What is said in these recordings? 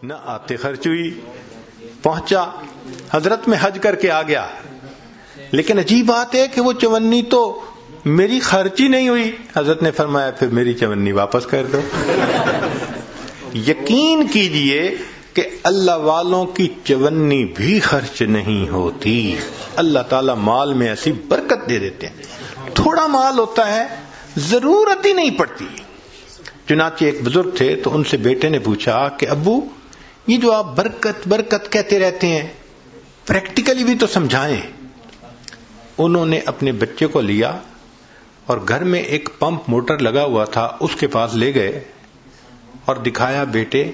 نہ آتے خرچ ہوئی، پہنچا حضرت میں حج کر کے آ گیا، لیکن عجیب بات ہے کہ وہ چونی تو میری خرچ ہی نہیں ہوئی۔ حضرت نے فرمایا پھر میری چونی واپس کر دو۔ یقین کیجئے کہ اللہ والوں کی چونی بھی خرچ نہیں ہوتی۔ اللہ تعالیٰ مال میں ایسی برکت دے دیتے ہیں، تھوڑا مال ہوتا ہے ضرورت ہی نہیں پڑتی۔ چنانچہ ایک بزرگ تھے تو ان سے بیٹے نے پوچھا کہ ابو یہ جو آپ برکت برکت کہتے رہتے ہیں پریکٹیکلی بھی تو سمجھائیں۔ انہوں نے اپنے بچے کو لیا اور گھر میں ایک پمپ موٹر لگا ہوا تھا، اس کے پاس لے گئے اور دکھایا، بیٹے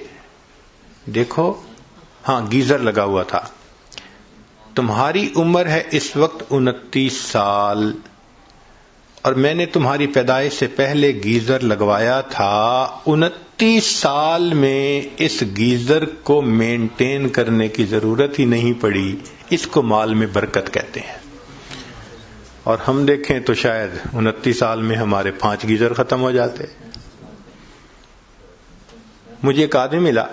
دیکھو، ہاں گیزر لگا ہوا تھا، تمہاری عمر ہے اس وقت 29 سال اور میں نے تمہاری پیدائش سے پہلے گیزر لگوایا تھا، 29 سال میں اس گیزر کو مینٹین کرنے کی ضرورت ہی نہیں پڑی، اس کو مال میں برکت کہتے ہیں۔ اور ہم دیکھیں تو شاید 29 سال میں ہمارے 5 گیزر ختم ہو جاتے۔ مجھے ایک آدمی ملا،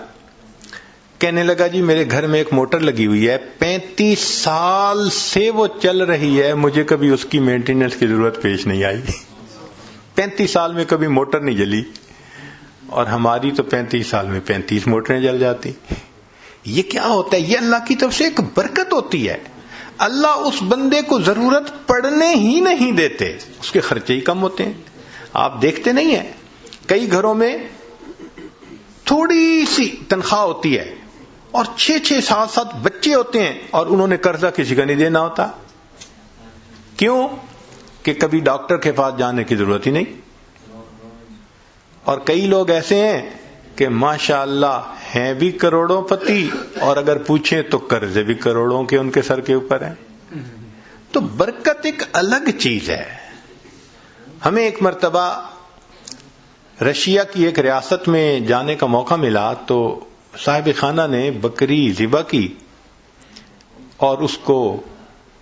کہنے لگا جی میرے گھر میں ایک موٹر لگی ہوئی ہے، 35 سال سے وہ چل رہی ہے، مجھے کبھی اس کی مینٹیننس کی ضرورت پیش نہیں آئی۔ 35 سال میں کبھی موٹر نہیں جلی، اور ہماری تو 35 سال میں 35 موٹریں جل جاتی۔ یہ کیا ہوتا ہے؟ یہ اللہ کی طرف سے ایک برکت ہوتی ہے۔ اللہ اس بندے کو ضرورت پڑنے ہی نہیں دیتے، اس کے خرچے ہی کم ہوتے ہیں۔ آپ دیکھتے نہیں ہیں کئی گھروں میں تھوڑی سی تنخواہ ہوتی ہے اور 6-6 7 بچے ہوتے ہیں اور انہوں نے قرضہ کسی کا نہیں دینا ہوتا۔ کیوں؟ کہ کبھی ڈاکٹر کے پاس جانے کی ضرورت ہی نہیں۔ اور کئی لوگ ایسے ہیں کہ ماشاءاللہ ہیں بھی کروڑوں پتی اور اگر پوچھیں تو قرضے بھی کروڑوں کے ان کے سر کے اوپر ہیں۔ تو برکت ایک الگ چیز ہے۔ ہمیں ایک مرتبہ رشیا کی ایک ریاست میں جانے کا موقع ملا تو صاحب خانہ نے بکری ذبح کی اور اس کو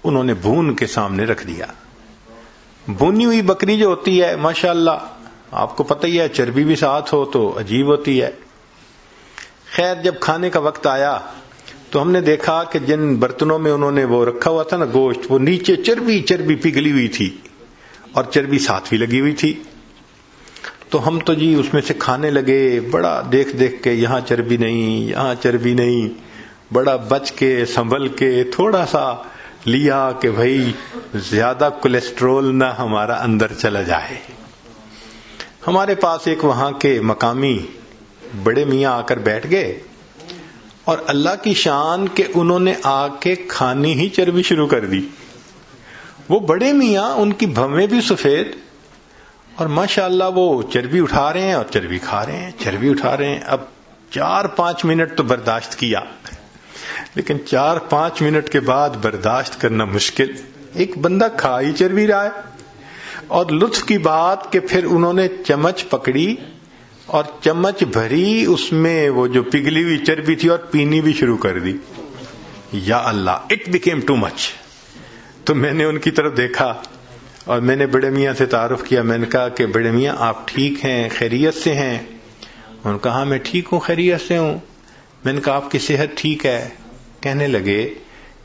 انہوں نے بھون کے سامنے رکھ دیا۔ بھونی ہوئی بکری جو ہوتی ہے ماشاءاللہ آپ کو پتہ ہی ہے، چربی بھی ساتھ ہو تو عجیب ہوتی ہے۔ خیر جب کھانے کا وقت آیا تو ہم نے دیکھا کہ جن برتنوں میں انہوں نے وہ رکھا ہوا تھا نا گوشت، وہ نیچے چربی پگھلی ہوئی تھی اور چربی ساتھ بھی لگی ہوئی تھی۔ تو ہم تو جی اس میں سے کھانے لگے، بڑا دیکھ کے یہاں چربی نہیں، یہاں چربی نہیں، بڑا بچ کے سنبھل کے تھوڑا سا لیا کہ بھائی زیادہ کولیسٹرول نہ ہمارا اندر چلا جائے۔ ہمارے پاس ایک وہاں کے مقامی بڑے میاں آ کر بیٹھ گئے اور اللہ کی شان کہ انہوں نے آ کے کھانی ہی چربی شروع کر دی۔ وہ بڑے میاں، ان کی بھویں بھی سفید اور ماشاءاللہ وہ چربی اٹھا رہے ہیں اور چربی کھا رہے ہیں، چربی اٹھا رہے ہیں۔ اب 4-5 منٹ تو برداشت کیا، لیکن 4-5 منٹ کے بعد برداشت کرنا مشکل۔ ایک بندہ کھا ہی چربی رہا ہے، اور لطف کی بات کہ پھر انہوں نے چمچ پکڑی اور چمچ بھری اس میں وہ جو پگھلی ہوئی چربی تھی اور پینی بھی شروع کر دی۔ یا اللہ، اٹ بیکیم ٹو مچ۔ تو میں نے ان کی طرف دیکھا اور میں نے بڑے میاں سے تعارف کیا۔ میں نے کہا کہ بڑے میاں آپ ٹھیک ہیں، خیریت سے ہیں؟ انہوں نے کہا میں ٹھیک ہوں، خیریت سے ہوں۔ میں نے کہا آپ کی صحت ٹھیک ہے؟ کہنے لگے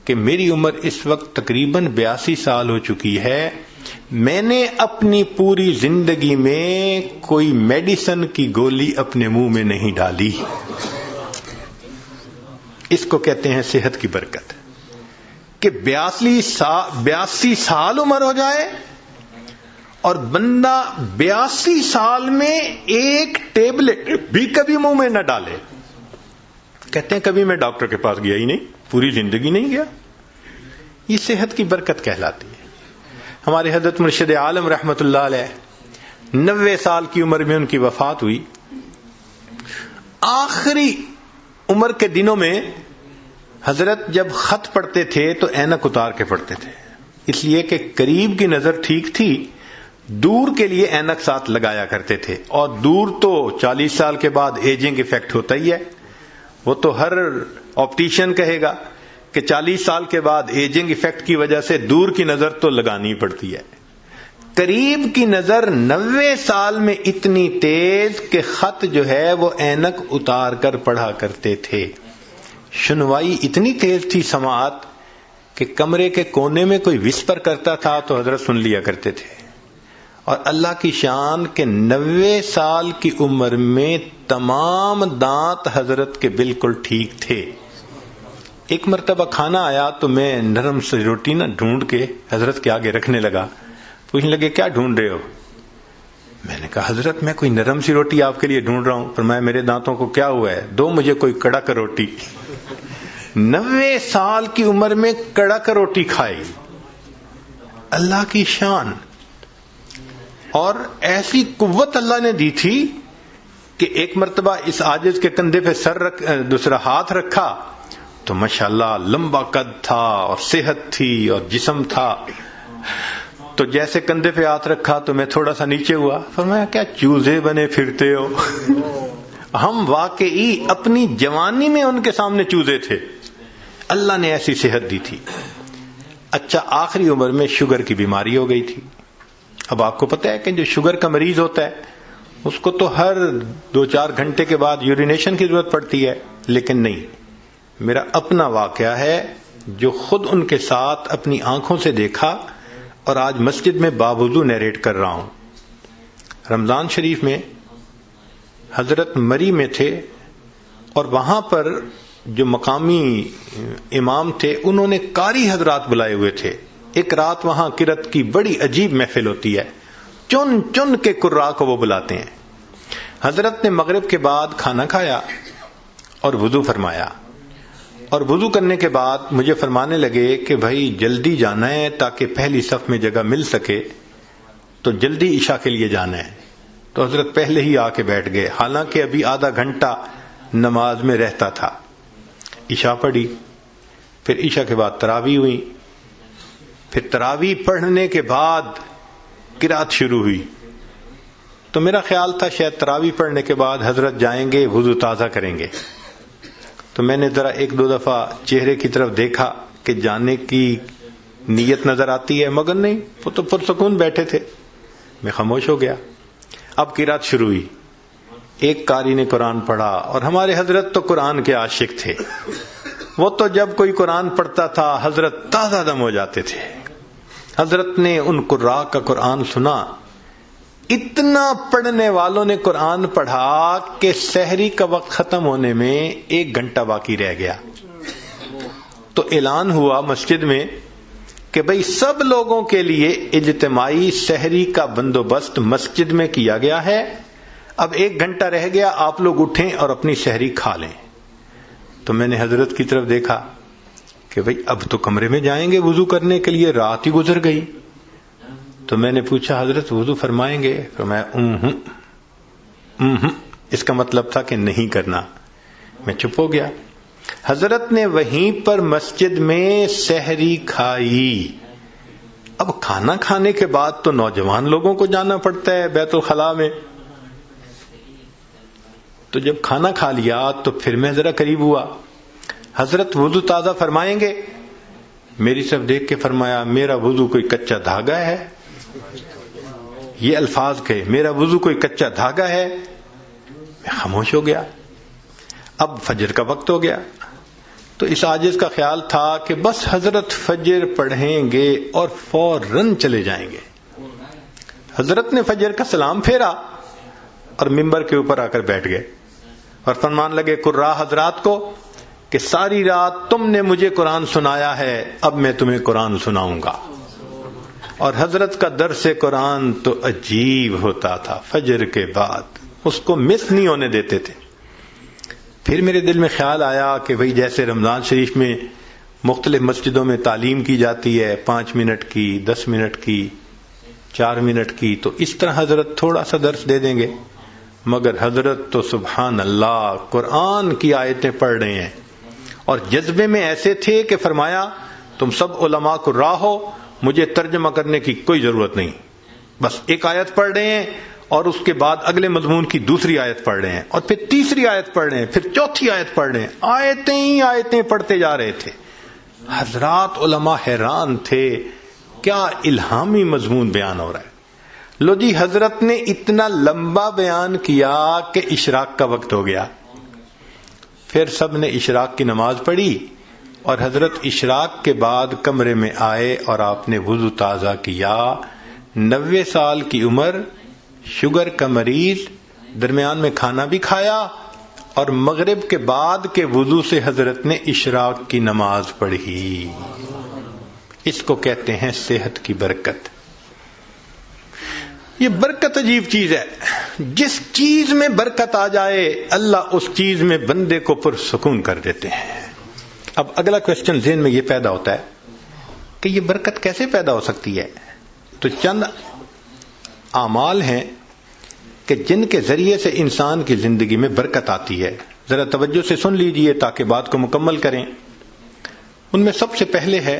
کہ میری عمر اس وقت تقریباً 82 سال ہو چکی ہے، میں نے اپنی پوری زندگی میں کوئی میڈیسن کی گولی اپنے منہ میں نہیں ڈالی۔ اس کو کہتے ہیں صحت کی برکت، کہ 82 سال عمر ہو جائے اور بندہ 82 سال میں ایک ٹیبلٹ بھی کبھی منہ میں نہ ڈالے۔ کہتے ہیں کبھی میں ڈاکٹر کے پاس گیا ہی نہیں، پوری زندگی نہیں گیا۔ یہ صحت کی برکت کہلاتی ہے۔ ہمارے حضرت مرشد عالم رحمت اللہ علیہ 90 سال کی عمر میں ان کی وفات ہوئی۔ آخری عمر کے دنوں میں حضرت جب خط پڑھتے تھے تو اینک اتار کے پڑھتے تھے، اس لیے کہ قریب کی نظر ٹھیک تھی، دور کے لیے اینک ساتھ لگایا کرتے تھے۔ اور دور تو 40 سال کے بعد ایجنگ ایفیکٹ ہوتا ہی ہے، وہ تو ہر آپٹیشین کہے گا کہ 40 سال کے بعد ایجنگ ایفیکٹ کی وجہ سے دور کی نظر تو لگانی پڑتی ہے۔ قریب کی نظر 90 سال میں اتنی تیز کہ خط جو ہے وہ اینک اتار کر پڑھا کرتے تھے. سنوائی اتنی تیز تھی سماعت کہ کمرے کے کونے میں کوئی وسپر کرتا تھا تو حضرت سن لیا کرتے تھے. اور اللہ کی شان کہ 90 سال کی عمر میں تمام دانت حضرت کے بالکل ٹھیک تھے. ایک مرتبہ کھانا آیا تو میں نرم سی روٹی ڈھونڈ کے حضرت کے آگے رکھنے لگا. پوچھنے لگے کیا ڈھونڈ رہے ہو؟ میں نے کہا حضرت میں کوئی نرم سی روٹی آپ کے لیے ڈھونڈ رہا ہوں. فرمایا میرے دانتوں کو کیا ہوا ہے؟ دو مجھے کوئی کڑک روٹی. 90 سال کی عمر میں کڑک روٹی کھائی. اللہ کی شان. اور ایسی قوت اللہ نے دی تھی کہ ایک مرتبہ اس عاجز کے کندھے پہ دوسرا ہاتھ رکھا تو ماشاءاللہ لمبا قد تھا اور صحت تھی اور جسم تھا. تو جیسے کندھے پہ ہاتھ رکھا تو میں تھوڑا سا نیچے ہوا. فرمایا کیا چوزے بنے پھرتے ہو؟ ہم واقعی اپنی جوانی میں ان کے سامنے چوزے تھے. اللہ نے ایسی صحت دی تھی. اچھا آخری عمر میں شوگر کی بیماری ہو گئی تھی. اب آپ کو پتہ ہے کہ جو شوگر کا مریض ہوتا ہے اس کو تو ہر 2-4 گھنٹے کے بعد یورینیشن کی ضرورت پڑتی ہے، لیکن نہیں. میرا اپنا واقعہ ہے جو خود ان کے ساتھ اپنی آنکھوں سے دیکھا اور آج مسجد میں باوضو نیریٹ کر رہا ہوں. رمضان شریف میں حضرت مری میں تھے اور وہاں پر جو مقامی امام تھے انہوں نے قاری حضرات بلائے ہوئے تھے. ایک رات وہاں قرات کی بڑی عجیب محفل ہوتی ہے، چن چن کے قراء کو وہ بلاتے ہیں. حضرت نے مغرب کے بعد کھانا کھایا اور وضو فرمایا، اور وضو کرنے کے بعد مجھے فرمانے لگے کہ بھائی جلدی جانا ہے تاکہ پہلی صف میں جگہ مل سکے، تو جلدی عشاء کے لیے جانا ہے. تو حضرت پہلے ہی آ کے بیٹھ گئے، حالانکہ ابھی آدھا گھنٹہ نماز میں رہتا تھا. عشاء پڑھی، پھر عشاء کے بعد تراویح ہوئی، پھر تراویح پڑھنے کے بعد قرات شروع ہوئی. تو میرا خیال تھا شاید تراویح پڑھنے کے بعد حضرت جائیں گے وضو تازہ کریں گے. تو میں نے ذرا 1-2 دفعہ چہرے کی طرف دیکھا کہ جانے کی نیت نظر آتی ہے، مگر نہیں، وہ تو پرسکون بیٹھے تھے. میں خاموش ہو گیا. اب قرات شروع ہوئی. ایک قاری نے قرآن پڑھا، اور ہمارے حضرت تو قرآن کے عاشق تھے. وہ تو جب کوئی قرآن پڑھتا تھا حضرت تازہ دم ہو جاتے تھے. حضرت نے ان قراء کا قرآن سنا. اتنا پڑھنے والوں نے قرآن پڑھا کہ سحری کا وقت ختم ہونے میں 1 گھنٹہ باقی رہ گیا. تو اعلان ہوا مسجد میں کہ بھئی سب لوگوں کے لیے اجتماعی سحری کا بندوبست مسجد میں کیا گیا ہے. اب 1 گھنٹہ رہ گیا، آپ لوگ اٹھیں اور اپنی سحری کھا لیں. تو میں نے حضرت کی طرف دیکھا کہ بھئی اب تو کمرے میں جائیں گے وضو کرنے کے لیے، رات ہی گزر گئی. تو میں نے پوچھا حضرت وضو فرمائیں گے؟ فرمایا اس کا مطلب تھا کہ نہیں کرنا. میں چپ ہو گیا. حضرت نے وہیں پر مسجد میں سحری کھائی. اب کھانا کھانے کے بعد تو نوجوان لوگوں کو جانا پڑتا ہے بیت الخلاء میں. تو جب کھانا کھا لیا تو پھر میں ذرا قریب ہوا. حضرت وضو تازہ فرمائیں گے؟ میری طرف دیکھ کے فرمایا میرا وضو کوئی کچا دھاگا ہے. یہ الفاظ کہے میرا وضو کوئی کچا دھاگا ہے. میں خاموش ہو گیا. اب فجر کا وقت ہو گیا. تو اس عاجز کا خیال تھا کہ بس حضرت فجر پڑھیں گے اور فوراً چلے جائیں گے. حضرت نے فجر کا سلام پھیرا اور ممبر کے اوپر آ کر بیٹھ گئے اور فرمان لگے قراء حضرات کو کہ ساری رات تم نے مجھے قرآن سنایا ہے، اب میں تمہیں قرآن سناؤں گا. اور حضرت کا درس قرآن تو عجیب ہوتا تھا. فجر کے بعد اس کو مس نہیں ہونے دیتے تھے. پھر میرے دل میں خیال آیا کہ بھئی جیسے رمضان شریف میں مختلف مسجدوں میں تعلیم کی جاتی ہے 5 منٹ کی، 10 منٹ کی، 4 منٹ کی، تو اس طرح حضرت تھوڑا سا درس دے دیں گے. مگر حضرت تو سبحان اللہ قرآن کی آیتیں پڑھ رہے ہیں اور جذبے میں ایسے تھے کہ فرمایا تم سب علماء کو راہو، مجھے ترجمہ کرنے کی کوئی ضرورت نہیں. بس ایک آیت پڑھ رہے ہیں اور اس کے بعد اگلے مضمون کی دوسری آیت پڑھ رہے ہیں اور پھر تیسری آیت پڑھ رہے ہیں، پھر چوتھی آیت پڑھ رہے ہیں. آیتیں ہی آیتیں پڑھتے جا رہے تھے. حضرات علماء حیران تھے کیا الہامی مضمون بیان ہو رہا ہے. لو جی حضرت نے اتنا لمبا بیان کیا کہ اشراق کا وقت ہو گیا، پھر سب نے اشراق کی نماز پڑھی اور حضرت اشراق کے بعد کمرے میں آئے اور آپ نے وضو تازہ کیا. 90 سال کی عمر، شوگر کا مریض، درمیان میں کھانا بھی کھایا اور مغرب کے بعد کے وضو سے حضرت نے اشراق کی نماز پڑھی. اس کو کہتے ہیں صحت کی برکت. یہ برکت عجیب چیز ہے. جس چیز میں برکت آ جائے اللہ اس چیز میں بندے کو پرسکون کر دیتے ہیں. اب اگلا کوشچن ذہن میں یہ پیدا ہوتا ہے کہ یہ برکت کیسے پیدا ہو سکتی ہے؟ تو چند اعمال ہیں کہ جن کے ذریعے سے انسان کی زندگی میں برکت آتی ہے. ذرا توجہ سے سن لیجئے تاکہ بات کو مکمل کریں. ان میں سب سے پہلے ہے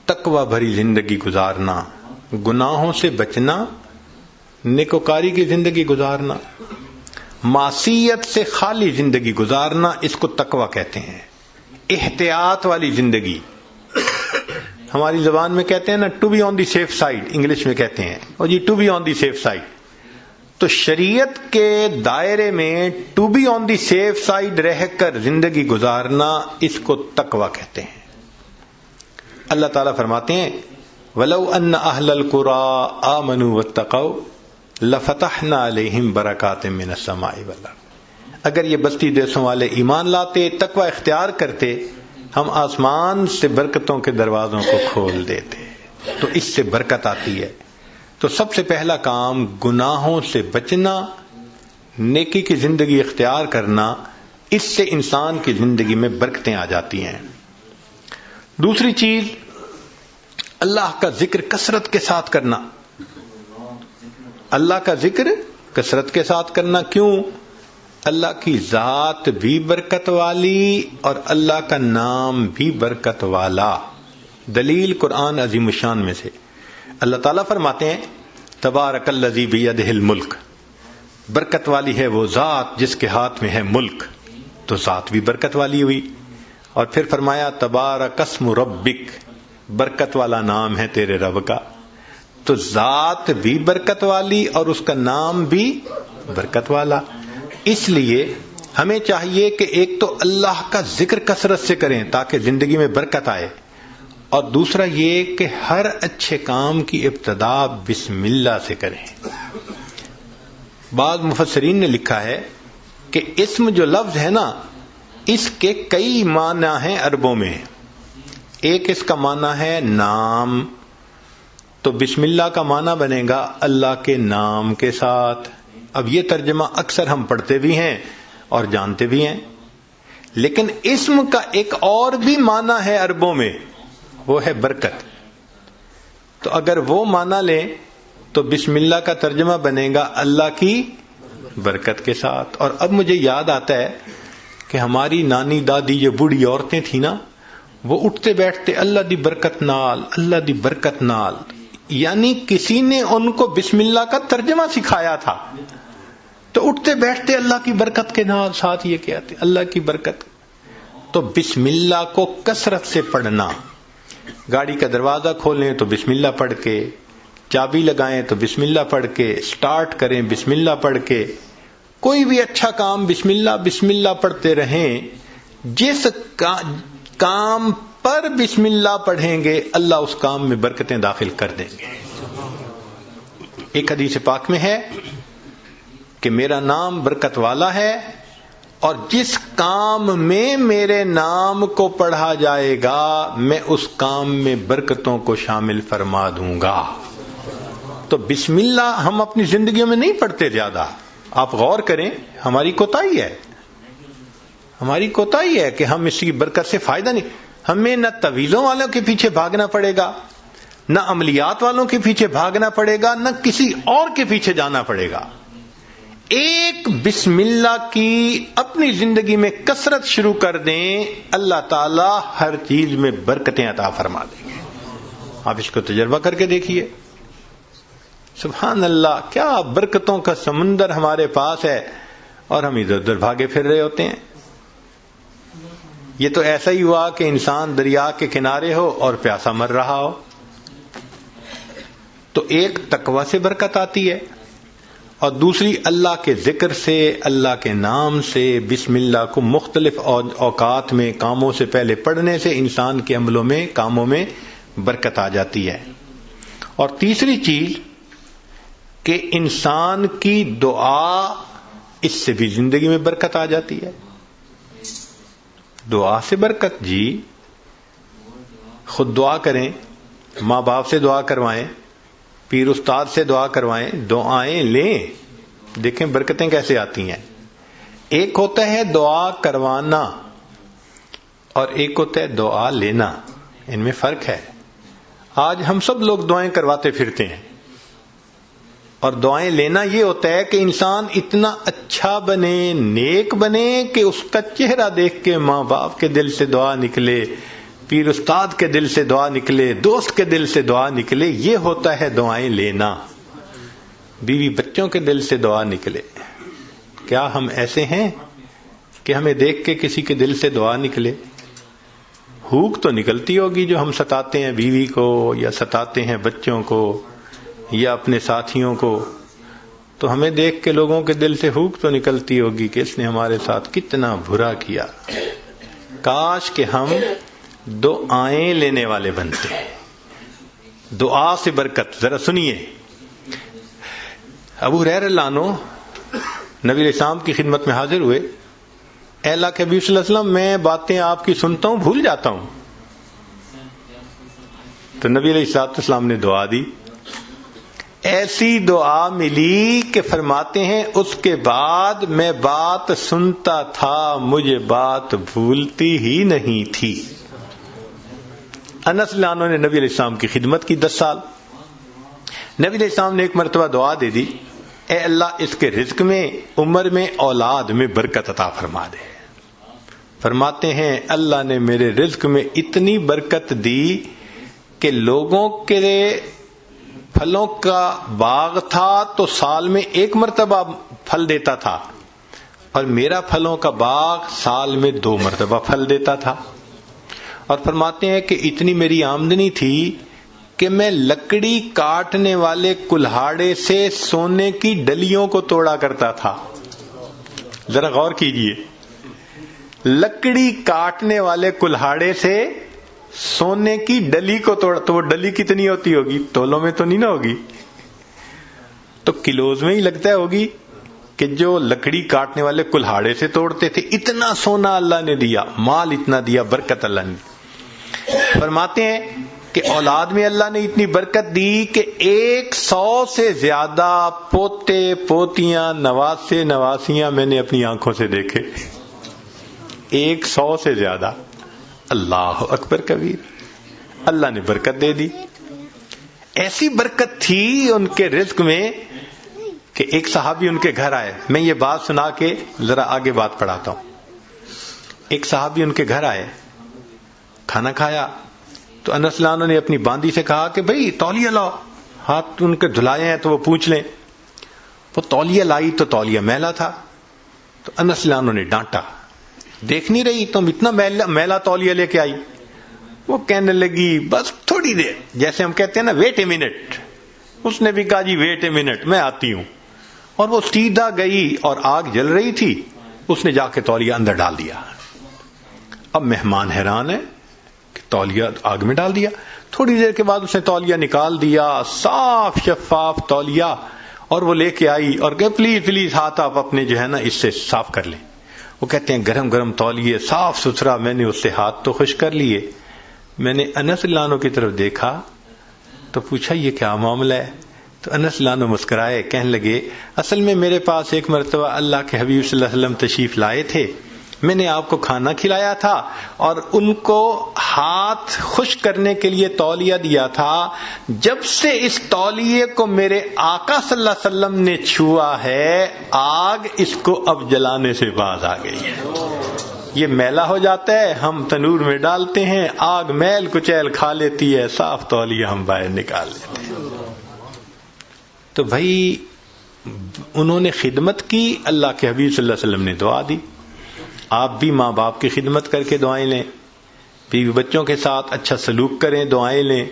تقوی بھری زندگی گزارنا، گناہوں سے بچنا، نیکوکاری کی زندگی گزارنا، معصیت سے خالی زندگی گزارنا. اس کو تقوی کہتے ہیں. احتیاط والی زندگی، ہماری زبان میں کہتے ہیں نا to be on the safe side, English میں کہتے ہیں اور جی to be on the safe side. تو شریعت کے دائرے میں to be on the safe side رہ کر زندگی گزارنا، اس کو تقوی کہتے ہیں. اللہ تعالیٰ فرماتے ہیں وَلَوْ أَنَّ أَهْلَ الْقُرَىٰ آمَنُوا وَاتَّقَوْا لَفَتَحْنَا عَلَيْهِمْ بَرَكَاتٍ مِّنَ السَّمَاءِ وَالْأَرْضِ. اگر یہ بستی دیسوں والے ایمان لاتے، تقوی اختیار کرتے، ہم آسمان سے برکتوں کے دروازوں کو کھول دیتے. تو اس سے برکت آتی ہے. تو سب سے پہلا کام گناہوں سے بچنا، نیکی کی زندگی اختیار کرنا. اس سے انسان کی زندگی میں برکتیں آ جاتی ہیں. دوسری چیز اللہ کا ذکر کثرت کے ساتھ کرنا. اللہ کا ذکر کثرت کے ساتھ کرنا. کیوں؟ اللہ کی ذات بھی برکت والی اور اللہ کا نام بھی برکت والا. دلیل قرآن عظیم الشان میں سے اللہ تعالیٰ فرماتے ہیں تبارک الذی بیدہ الملک. برکت والی ہے وہ ذات جس کے ہاتھ میں ہے ملک. تو ذات بھی برکت والی ہوئی. اور پھر فرمایا تبارک اسم ربک، برکت والا نام ہے تیرے رب کا. تو ذات بھی برکت والی اور اس کا نام بھی برکت والا. اس لیے ہمیں چاہیے کہ ایک تو اللہ کا ذکر کثرت سے کریں تاکہ زندگی میں برکت آئے، اور دوسرا یہ کہ ہر اچھے کام کی ابتدا بسم اللہ سے کریں. بعض مفسرین نے لکھا ہے کہ اسم جو لفظ ہے نا، اس کے کئی معنی ہیں عربوں میں. ایک اس کا معنی ہے نام، تو بسم اللہ کا معنی بنے گا اللہ کے نام کے ساتھ. اب یہ ترجمہ اکثر ہم پڑھتے بھی ہیں اور جانتے بھی ہیں. لیکن اسم کا ایک اور بھی معنی ہے عربوں میں، وہ ہے برکت. تو اگر وہ معنی لیں تو بسم اللہ کا ترجمہ بنے گا اللہ کی برکت کے ساتھ. اور اب مجھے یاد آتا ہے کہ ہماری نانی دادی جو بوڑھی عورتیں تھیں نا، وہ اٹھتے بیٹھتے اللہ دی برکت نال، اللہ دی برکت نال. یعنی کسی نے ان کو بسم اللہ کا ترجمہ سکھایا تھا. تو اٹھتے بیٹھتے اللہ کی برکت کے نال، ساتھ یہ کہتے اللہ کی برکت. تو بسم اللہ کو کثرت سے پڑھنا. گاڑی کا دروازہ کھولیں تو بسم اللہ پڑھ کے، چابی لگائیں تو بسم اللہ پڑھ کے، سٹارٹ کریں بسم اللہ پڑھ کے. کوئی بھی اچھا کام بسم اللہ پڑھتے رہیں. جس کام پر بسم اللہ پڑھیں گے اللہ اس کام میں برکتیں داخل کر دیں گے. ایک حدیث پاک میں ہے کہ میرا نام برکت والا ہے اور جس کام میں میرے نام کو پڑھا جائے گا میں اس کام میں برکتوں کو شامل فرما دوں گا. تو بسم اللہ ہم اپنی زندگیوں میں نہیں پڑھتے زیادہ. آپ غور کریں، ہماری کوتاہی ہے. ہماری کوتاہی ہے کہ ہم اس کی برکت سے فائدہ نہیں. ہمیں نہ تویزوں والوں کے پیچھے بھاگنا پڑے گا، نہ عملیات والوں کے پیچھے بھاگنا پڑے گا، نہ کسی اور کے پیچھے جانا پڑے گا. ایک بسم اللہ کی اپنی زندگی میں کثرت شروع کر دیں، اللہ تعالی ہر چیز میں برکتیں عطا فرما دیں گے. آپ اس کو تجربہ کر کے دیکھیے. سبحان اللہ، کیا برکتوں کا سمندر ہمارے پاس ہے اور ہم ادھر ادھر بھاگے پھر رہے ہوتے ہیں. یہ تو ایسا ہی ہوا کہ انسان دریا کے کنارے ہو اور پیاسا مر رہا ہو. تو ایک تقوی سے برکت آتی ہے، اور دوسری اللہ کے ذکر سے، اللہ کے نام سے، بسم اللہ کو مختلف اوقات میں کاموں سے پہلے پڑھنے سے انسان کے عملوں میں، کاموں میں برکت آ جاتی ہے۔ اور تیسری چیز کہ انسان کی دعا، اس سے بھی زندگی میں برکت آ جاتی ہے۔ دعا سے برکت، جی خود دعا کریں، ماں باپ سے دعا کروائیں، پیر استاد سے دعا کروائیں، دعائیں لیں، دیکھیں برکتیں کیسے آتی ہیں۔ ایک ہوتا ہے دعا کروانا اور ایک ہوتا ہے دعا لینا، ان میں فرق ہے۔ آج ہم سب لوگ دعائیں کرواتے پھرتے ہیں، اور دعائیں لینا یہ ہوتا ہے کہ انسان اتنا اچھا بنے، نیک بنے کہ اس کا چہرہ دیکھ کے ماں باپ کے دل سے دعا نکلے، پیر استاد کے دل سے دعا نکلے، دوست کے دل سے دعا نکلے، یہ ہوتا ہے دعائیں لینا۔ بیوی بچوں کے دل سے دعا نکلے۔ کیا ہم ایسے ہیں کہ ہمیں دیکھ کے کسی کے دل سے دعا نکلے؟ ہوک تو نکلتی ہوگی جو ہم ستاتے ہیں بیوی کو، یا ستاتے ہیں بچوں کو، یا اپنے ساتھیوں کو، تو ہمیں دیکھ کے لوگوں کے دل سے ہوک تو نکلتی ہوگی کہ اس نے ہمارے ساتھ کتنا برا کیا۔ کاش کہ ہم دعائیں لینے والے بنتے ہیں۔ دعا سے برکت، ذرا سنیے۔ ابو ہریرہ رضی اللہ عنہ نبی علیہ السلام کی خدمت میں حاضر ہوئے۔ اے اللہ کے حبیب صلی اللہ علیہ وسلم، میں باتیں آپ کی سنتا ہوں، بھول جاتا ہوں۔ تو نبی علیہ السلام نے دعا دی، ایسی دعا ملی کہ فرماتے ہیں اس کے بعد میں بات سنتا تھا، مجھے بات بھولتی ہی نہیں تھی۔ انس رضی اللہ عنہ نے نبی علیہ السلام کی خدمت کی 10 سال۔ نبی علیہ السلام نے ایک مرتبہ دعا دے دی، اے اللہ اس کے رزق میں، عمر میں، اولاد میں برکت عطا فرما دے۔ فرماتے ہیں اللہ نے میرے رزق میں اتنی برکت دی کہ لوگوں کے پھلوں کا باغ تھا تو سال میں ایک مرتبہ پھل دیتا تھا، اور میرا پھلوں کا باغ سال میں 2 مرتبہ پھل دیتا تھا۔ اور فرماتے ہیں کہ اتنی میری آمدنی تھی کہ میں لکڑی کاٹنے والے کلہاڑے سے سونے کی ڈلیوں کو توڑا کرتا تھا۔ ذرا غور کیجئے، لکڑی کاٹنے والے کلہاڑے سے سونے کی ڈلی کو توڑا، تو وہ ڈلی کتنی ہوتی ہوگی؟ تولوں میں تو نہیں نہ ہوگی، تو کلوز میں ہی لگتا ہوگی کہ جو لکڑی کاٹنے والے کلہاڑے سے توڑتے تھے۔ اتنا سونا اللہ نے دیا، مال اتنا دیا، برکت اللہ نے۔ فرماتے ہیں کہ اولاد میں اللہ نے اتنی برکت دی کہ 100 سے زیادہ پوتے پوتیاں، نواسے نواسیاں میں نے اپنی آنکھوں سے دیکھے۔ 100 سے زیادہ۔ اللہ اکبر کبیر، اللہ نے برکت دے دی۔ ایسی برکت تھی ان کے رزق میں کہ ایک صحابی ان کے گھر آئے۔ میں یہ بات سنا کے ذرا آگے بات پڑھاتا ہوں۔ ایک صحابی ان کے گھر آئے، کھانا کھایا تو انس رضی اللہ عنہ نے اپنی باندی سے کہا کہ بھئی تولیہ لاؤ، ہاتھ ان کے دھلائے ہیں تو وہ پوچھ لیں۔ وہ تولیہ لائی تو تولیہ میلا تھا، تو انس رضی اللہ عنہ نے ڈانٹا، دیکھ نہیں رہی تم اتنا میلا تولیہ لے کے آئی؟ وہ کہنے لگی بس تھوڑی دیر، جیسے ہم کہتے ہیں نا ویٹ اے منٹ۔ اس نے بھی کہا جی ویٹ اے منٹ، میں آتی ہوں۔ اور وہ سیدھا گئی، اور آگ جل رہی تھی، اس نے جا کے تولیہ اندر ڈال دیا۔ اب مہمان حیران ہے کہ تولیہ آگ میں ڈال دیا۔ تھوڑی دیر کے بعد اس نے تولیہ نکال دیا، صاف شفاف تولیہ، اور وہ لے کے آئی اور کہ پلیز پلیز ہاتھ آپ اپنے جو ہے نا اس سے صاف کر لیں۔ وہ کہتے ہیں گرم گرم تولیے، صاف ستھرا، میں نے اس سے ہاتھ تو خشک کر لیے۔ میں نے انس رضی اللہ عنہ کی طرف دیکھا تو پوچھا یہ کیا معاملہ ہے؟ تو انس رضی اللہ عنہ مسکرائے، کہنے لگے اصل میں میرے پاس ایک مرتبہ اللہ کے حبیب صلی اللہ علیہ وسلم تشریف لائے تھے، میں نے آپ کو کھانا کھلایا تھا اور ان کو ہاتھ خشک کرنے کے لیے تولیہ دیا تھا۔ جب سے اس تولیے کو میرے آقا صلی اللہ علیہ وسلم نے چھوا ہے، آگ اس کو اب جلانے سے باز آ گئی ہے۔ یہ میلا ہو جاتا ہے، ہم تنور میں ڈالتے ہیں، آگ میل کچیل کھا لیتی ہے، صاف تولیہ ہم باہر نکال لیتے ہیں۔ تو بھائی انہوں نے خدمت کی، اللہ کے حبیب صلی اللہ علیہ وسلم نے دعا دی۔ آپ بھی ماں باپ کی خدمت کر کے دعائیں لیں، بیوی بچوں کے ساتھ اچھا سلوک کریں، دعائیں لیں،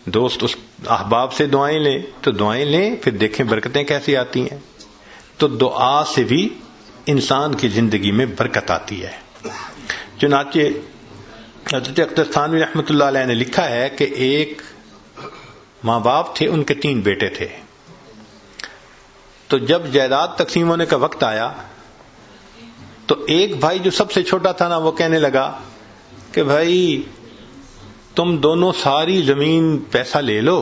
دوست اس احباب سے دعائیں لیں تو دعائیں لیں، پھر دیکھیں برکتیں کیسی آتی ہیں. تو دعا سے بھی انسان کی زندگی میں برکت آتی ہے. چنانچہ حضرت اختر تھانوی رحمۃ اللہ علیہ نے لکھا ہے کہ ایک ماں باپ تھے، ان کے 3 بیٹے تھے. تو جب جائیداد تقسیم ہونے کا وقت آیا تو ایک بھائی جو سب سے چھوٹا تھا نا، وہ کہنے لگا کہ بھائی تم دونوں ساری زمین پیسہ لے لو،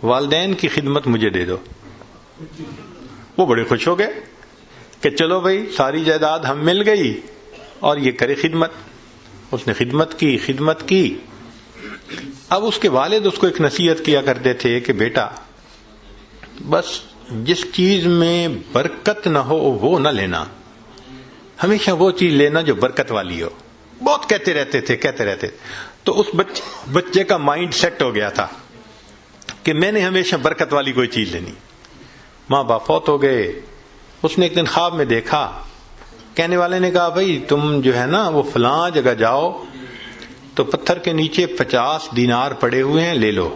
والدین کی خدمت مجھے دے دو. وہ بڑے خوش ہو گئے کہ چلو بھائی ساری جائیداد ہم مل گئی اور یہ کرے خدمت. اس نے خدمت کی. اب اس کے والد اس کو ایک نصیحت کیا کرتے تھے کہ بیٹا بس جس چیز میں برکت نہ ہو وہ نہ لینا، ہمیشہ وہ چیز لینا جو برکت والی ہو. بہت کہتے رہتے. تو اس بچے کا مائنڈ سیٹ ہو گیا تھا کہ میں نے ہمیشہ برکت والی کوئی چیز لینی. ماں باپ فوت ہو گئے. اس نے ایک دن خواب میں دیکھا، کہنے والے نے کہا بھائی تم جو ہے نا وہ فلاں جگہ جاؤ تو پتھر کے نیچے 50 دینار پڑے ہوئے ہیں، لے لو.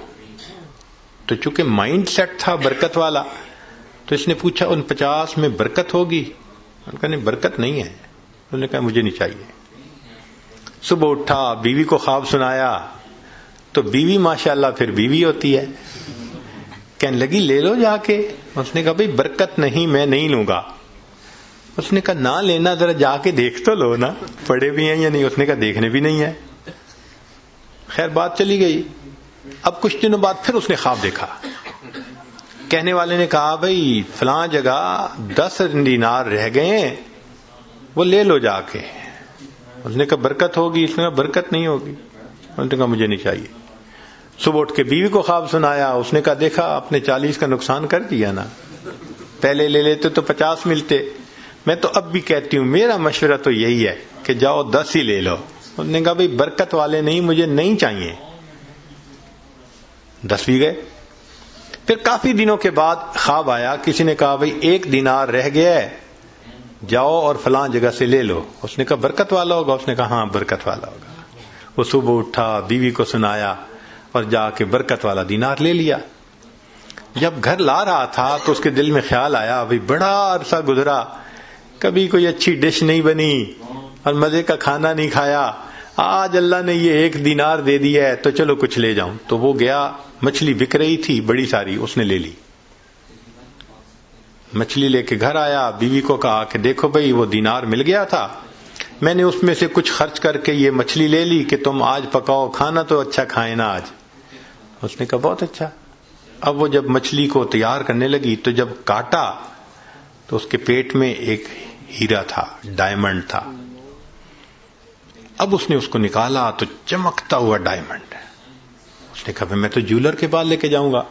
تو چونکہ مائنڈ سیٹ تھا برکت والا تو اس نے پوچھا ان 50 میں برکت ہوگی؟ انہوں نے کہا نہیں برکت نہیں ہے. انہوں نے کہا مجھے نہیں چاہیے. صبح اٹھا، بیوی کو خواب سنایا تو بیوی ماشاءاللہ پھر بیوی ہوتی ہے، کہنے لگی لے لو جا کے. اس نے کہا بھائی برکت نہیں، میں نہیں لوں گا. اس نے کہا نہ لینا، ذرا جا کے دیکھ تو لو نا پڑے بھی ہیں یا نہیں. اس نے کہا دیکھنے بھی نہیں ہے. خیر بات چلی گئی. اب کچھ دنوں بعد پھر اس نے خواب دیکھا. کہنے والے نے کہا بھائی فلاں جگہ 10 دینار رہ گئے ہیں، وہ لے لو جا کے. اس نے کہا برکت ہوگی؟ اس نے کہا برکت نہیں ہوگی. اس نے کہا مجھے نہیں چاہیے. صبح اٹھ کے بیوی کو خواب سنایا. اس نے کہا دیکھا آپ نے 40 کا نقصان کر دیا نا، پہلے لے لیتے تو 50 ملتے. میں تو اب بھی کہتی ہوں میرا مشورہ تو یہی ہے کہ جاؤ 10 ہی لے لو. اس نے کہا بھائی برکت والے نہیں، مجھے نہیں چاہیے. 10 بھی گئے. پھر کافی دنوں کے بعد خواب آیا، کسی نے کہا بھائی 1 دینار رہ گیا ہے، جاؤ اور فلاں جگہ سے لے لو. اس نے کہا برکت والا ہوگا؟ اس نے کہا ہاں برکت والا ہوگا. وہ صبح اٹھا، بیوی کو سنایا اور جا کے برکت والا دینار لے لیا. جب گھر لا رہا تھا تو اس کے دل میں خیال آیا بھائی بڑا عرصہ گزرا، کبھی کوئی اچھی ڈش نہیں بنی اور مزے کا کھانا نہیں کھایا، آج اللہ نے یہ 1 دینار دے دیا ہے تو چلو کچھ لے جاؤں. تو وہ گیا، مچھلی بک رہی تھی بڑی ساری، اس نے لے لی. مچھلی لے کے گھر آیا، بیوی کو کہا کہ دیکھو بھئی وہ دینار مل گیا تھا، میں نے اس میں سے کچھ خرچ کر کے یہ مچھلی لے لی کہ تم آج پکاؤ، کھانا تو اچھا کھائے نا آج. اس نے کہا بہت اچھا. اب وہ جب مچھلی کو تیار کرنے لگی تو جب کاٹا تو اس کے پیٹ میں ایک ہیرا تھا، ڈائمنڈ تھا. اب اس نے اس کو نکالا تو چمکتا ہوا ڈائمنڈ. اس نے کہا میں تو جیولر کے پاس لے کے جاؤں گا.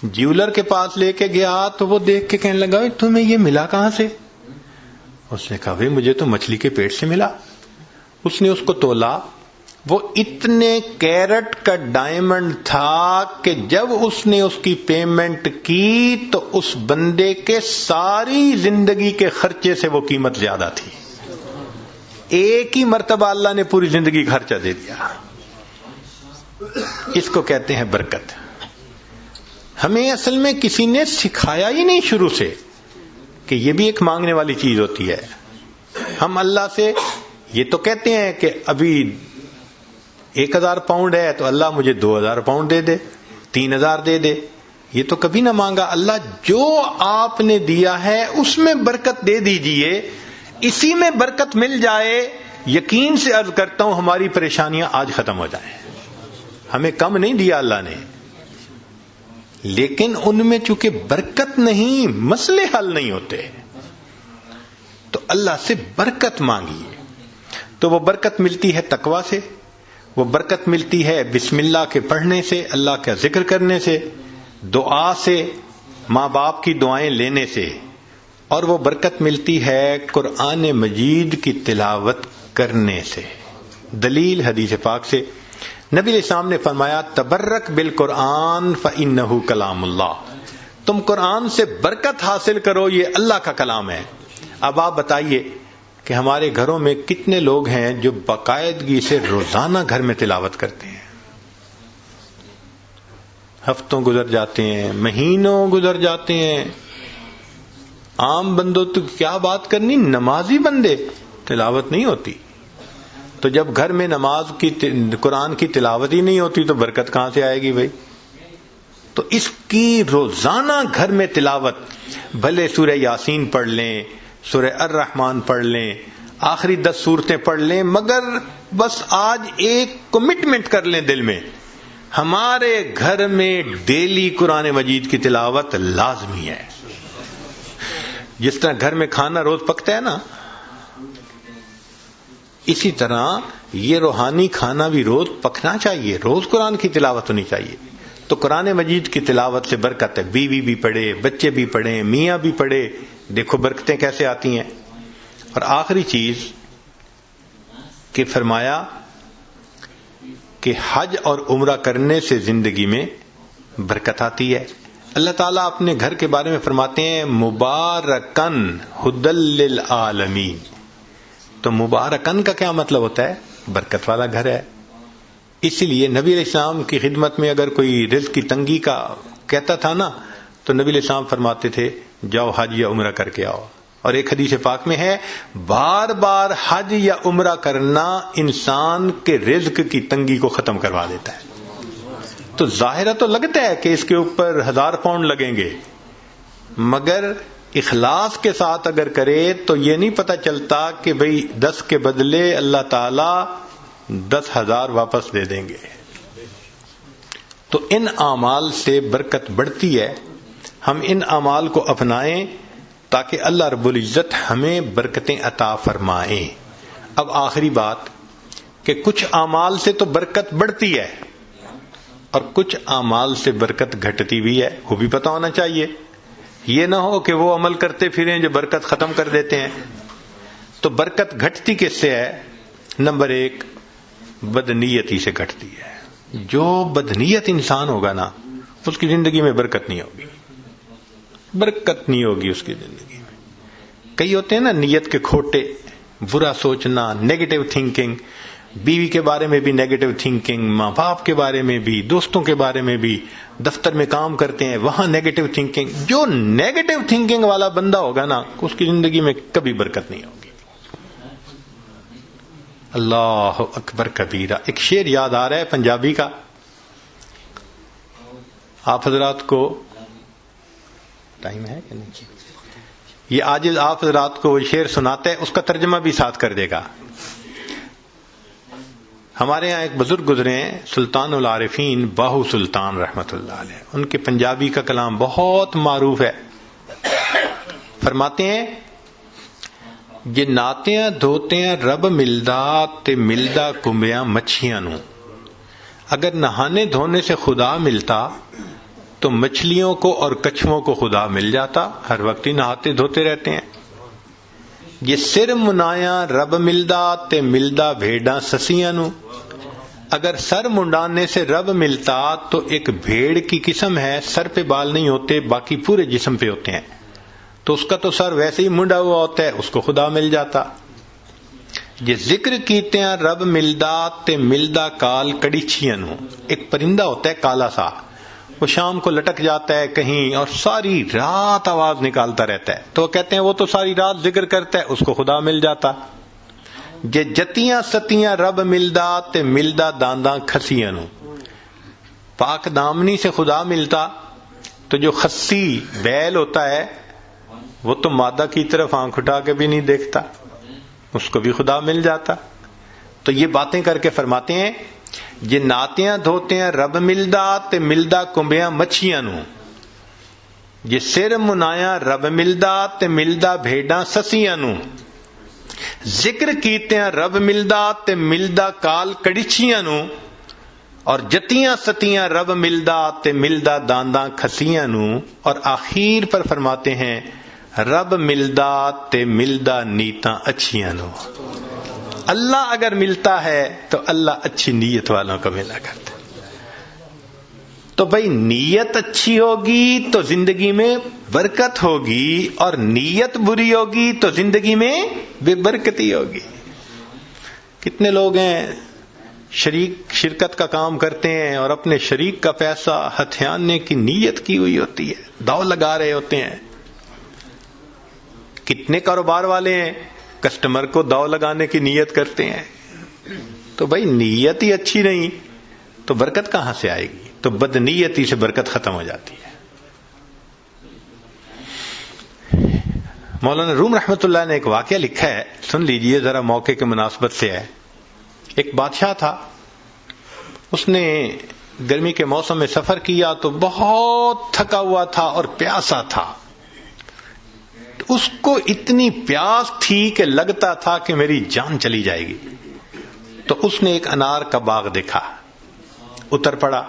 جیولر کے پاس لے کے گیا تو وہ دیکھ کے کہنے لگا تمہیں یہ ملا کہاں سے؟ اس نے کہا مجھے تو مچھلی کے پیٹ سے ملا. اس نے اس کو تولا، وہ اتنے کیرٹ کا ڈائمنڈ تھا کہ جب اس نے اس کی پیمنٹ کی تو اس بندے کے ساری زندگی کے خرچے سے وہ قیمت زیادہ تھی. ایک ہی مرتبہ اللہ نے پوری زندگی خرچہ دے دیا. اس کو کہتے ہیں برکت. ہمیں اصل میں کسی نے سکھایا ہی نہیں شروع سے کہ یہ بھی ایک مانگنے والی چیز ہوتی ہے. ہم اللہ سے یہ تو کہتے ہیں کہ ابھی 1000 پاؤنڈ ہے تو اللہ مجھے 2000 پاؤنڈ دے دے، 3000 دے دے. یہ تو کبھی نہ مانگا. اللہ جو آپ نے دیا ہے اس میں برکت دے دیجئے، اسی میں برکت مل جائے. یقین سے عرض کرتا ہوں ہماری پریشانیاں آج ختم ہو جائیں. ہمیں کم نہیں دیا اللہ نے، لیکن ان میں چونکہ برکت نہیں، مسئلے حل نہیں ہوتے. تو اللہ سے برکت مانگیے. تو وہ برکت ملتی ہے تقوی سے، وہ برکت ملتی ہے بسم اللہ کے پڑھنے سے، اللہ کا ذکر کرنے سے، دعا سے، ماں باپ کی دعائیں لینے سے، اور وہ برکت ملتی ہے قرآن مجید کی تلاوت کرنے سے. دلیل حدیث پاک سے نبی علیہ السلام نے فرمایا تبرک بالقرآن فإنہ کلام اللہ. تم قرآن سے برکت حاصل کرو، یہ اللہ کا کلام ہے. اب آپ بتائیے کہ ہمارے گھروں میں کتنے لوگ ہیں جو باقاعدگی سے روزانہ گھر میں تلاوت کرتے ہیں؟ ہفتوں گزر جاتے ہیں، مہینوں گزر جاتے ہیں. عام بندوں تو کیا بات کرنی، نمازی بندے تلاوت نہیں ہوتی. تو جب گھر میں نماز کی قرآن کی تلاوت ہی نہیں ہوتی تو برکت کہاں سے آئے گی بھائی؟ تو اس کی روزانہ گھر میں تلاوت، بھلے سورہ یاسین پڑھ لیں، سورہ الرحمن پڑھ لیں، آخری 10 سورتیں پڑھ لیں، مگر بس آج ایک کمٹمنٹ کر لیں دل میں، ہمارے گھر میں ڈیلی قرآن مجید کی تلاوت لازمی ہے. جس طرح گھر میں کھانا روز پکتا ہے نا، اسی طرح یہ روحانی کھانا بھی روز پکنا چاہیے، روز قرآن کی تلاوت ہونی چاہیے. تو قرآن مجید کی تلاوت سے برکت ہے. بیوی بھی پڑھے، بچے بھی پڑھیں، میاں بھی پڑھے، دیکھو برکتیں کیسے آتی ہیں. اور آخری چیز کہ فرمایا کہ حج اور عمرہ کرنے سے زندگی میں برکت آتی ہے. اللہ تعالیٰ اپنے گھر کے بارے میں فرماتے ہیں مبارکن ہدی للعالمین. تو مبارکن کا کیا مطلب ہوتا ہے؟ برکت والا گھر ہے. اسی لیے نبی علیہ السلام کی خدمت میں اگر کوئی رزق کی تنگی کا کہتا تھا نا، تو نبی علیہ السلام فرماتے تھے جاؤ حج یا عمرہ کر کے آؤ. اور ایک حدیث پاک میں ہے بار بار حج یا عمرہ کرنا انسان کے رزق کی تنگی کو ختم کروا دیتا ہے. تو ظاہرہ تو لگتا ہے کہ اس کے اوپر 1000 پاؤنڈ لگیں گے، مگر اخلاص کے ساتھ اگر کرے تو یہ نہیں پتہ چلتا کہ بھئی 10 کے بدلے اللہ تعالی 10,000 واپس دے دیں گے. تو ان اعمال سے برکت بڑھتی ہے. ہم ان اعمال کو اپنائیں تاکہ اللہ رب العزت ہمیں برکتیں عطا فرمائیں. اب آخری بات کہ کچھ اعمال سے تو برکت بڑھتی ہے اور کچھ اعمال سے برکت گھٹتی بھی ہے، وہ بھی پتہ ہونا چاہیے. یہ نہ ہو کہ وہ عمل کرتے پھریں جو برکت ختم کر دیتے ہیں. تو برکت گھٹتی کس سے ہے؟ نمبر 1 بدنیتی سے گھٹتی ہے. جو بدنیت انسان ہوگا نا، اس کی زندگی میں برکت نہیں ہوگی، برکت نہیں ہوگی اس کی زندگی میں. کئی ہوتے ہیں نا نیت کے کھوٹے، برا سوچنا، نیگیٹو تھنکنگ، بیوی کے بارے میں بھی نیگیٹو تھنکنگ، ماں باپ کے بارے میں بھی، دوستوں کے بارے میں بھی، دفتر میں کام کرتے ہیں وہاں نیگیٹو تھنکنگ. جو نیگیٹو تھنکنگ والا بندہ ہوگا نا، اس کی زندگی میں کبھی برکت نہیں ہوگی. اللہ اکبر کبیرہ. ایک شعر یاد آ رہا ہے پنجابی کا، آپ حضرات کو ٹائم ہے کہ نہیں؟ یہ آج آپ حضرات کو وہ شعر سناتے ہیں، اس کا ترجمہ بھی ساتھ کر دے گا. ہمارے ہاں ایک بزرگ گزرے ہیں سلطان العارفین باہو سلطان رحمت اللہ علیہ. ان کے پنجابی کا کلام بہت معروف ہے. فرماتے ہیں جے ناتیاں دھوتیاں رب ملدا تے ملدا کمبیاں مچھیاں نو. اگر نہانے دھونے سے خدا ملتا تو مچھلیوں کو اور کچھووں کو خدا مل جاتا. ہر وقت ہی نہاتے دھوتے رہتے ہیں. یہ سر منایا رب ملدا تے ملدا بھیڑاں سسیاں نو. اگر سر منڈانے سے رب ملتا تو ایک بھیڑ کی قسم ہے، سر پہ بال نہیں ہوتے، باقی پورے جسم پہ ہوتے ہیں، تو اس کا تو سر ویسے ہی منڈا ہوا ہوتا ہے، اس کو خدا مل جاتا. یہ ذکر کیتے ہیں رب ملدا تے ملدا کال کڑیچیاں نو. ایک پرندہ ہوتا ہے کالا سا، وہ شام کو لٹک جاتا ہے کہیں اور ساری رات آواز نکالتا رہتا ہے، تو وہ کہتے ہیں وہ تو ساری رات ذکر کرتا ہے، اس کو خدا مل جاتا. جے جتیاں ستیاں رب ملدا تے ملدا دانداں کھسیاں نو. پاک دامنی سے خدا ملتا تو جو خسی بیل ہوتا ہے وہ تو مادہ کی طرف آنکھ اٹھا کے بھی نہیں دیکھتا، اس کو بھی خدا مل جاتا. تو یہ باتیں کر کے فرماتے ہیں جے ناتیاں دھوتے ہیں رب ملدا تے ملدا کمبیاں مچھیاں نو. جے سر منایا رب ملدا تے ملدا بھیڑاں سسیاں نو. ذکر کیتے ہیں رب ملدا تے ملدا کال کڑیچیاں نو. اور جتیاں ستیاں رب ملدا تے ملدا دانداں کھسیاں نو. اور آخر پر فرماتے ہیں رب ملدا تے ملدا نیتاں اچھیاں نو. اللہ اگر ملتا ہے تو اللہ اچھی نیت والوں کو ملا کرتا. تو بھائی نیت اچھی ہوگی تو زندگی میں برکت ہوگی، اور نیت بری ہوگی تو زندگی میں بے برکتی ہوگی. کتنے لوگ ہیں شرکت کا کام کرتے ہیں اور اپنے شریک کا پیسہ ہتھیانے کی نیت کی ہوئی ہوتی ہے، داؤ لگا رہے ہوتے ہیں. کتنے کاروبار والے ہیں کسٹمر کو داؤ لگانے کی نیت کرتے ہیں. تو بھائی نیت ہی اچھی نہیں تو برکت کہاں سے آئے گی؟ تو بدنیتی سے برکت ختم ہو جاتی ہے. مولانا روم رحمۃ اللہ نے ایک واقعہ لکھا ہے، سن لیجئے ذرا، موقع کے مناسبت سے ہے. ایک بادشاہ تھا، اس نے گرمی کے موسم میں سفر کیا تو بہت تھکا ہوا تھا اور پیاسا تھا. اس کو اتنی پیاس تھی کہ لگتا تھا کہ میری جان چلی جائے گی. تو اس نے ایک انار کا باغ دیکھا، اتر پڑا.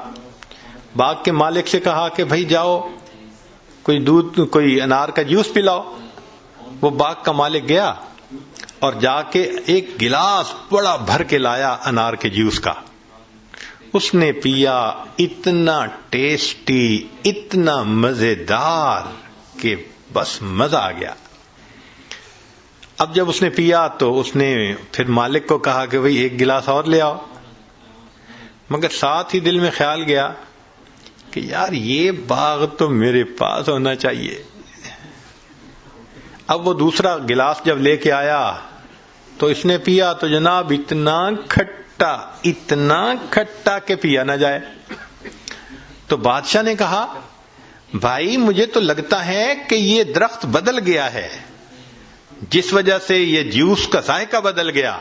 باغ کے مالک سے کہا کہ بھائی جاؤ کوئی انار کا جوس پلاؤ. وہ باغ کا مالک گیا اور جا کے ایک گلاس بڑا بھر کے لایا انار کے جوس کا. اس نے پیا، اتنا ٹیسٹی، اتنا مزیدار کہ بس مزہ آ گیا. اب جب اس نے پیا تو اس نے پھر مالک کو کہا کہ بھئی ایک گلاس اور لے آؤ. مگر ساتھ ہی دل میں خیال گیا کہ یار یہ باغ تو میرے پاس ہونا چاہیے. اب وہ دوسرا گلاس جب لے کے آیا تو اس نے پیا تو جناب اتنا کھٹا کہ پیا نہ جائے. تو بادشاہ نے کہا بھائی مجھے تو لگتا ہے کہ یہ درخت بدل گیا ہے، جس وجہ سے یہ جوس کا ذائقہ بدل گیا.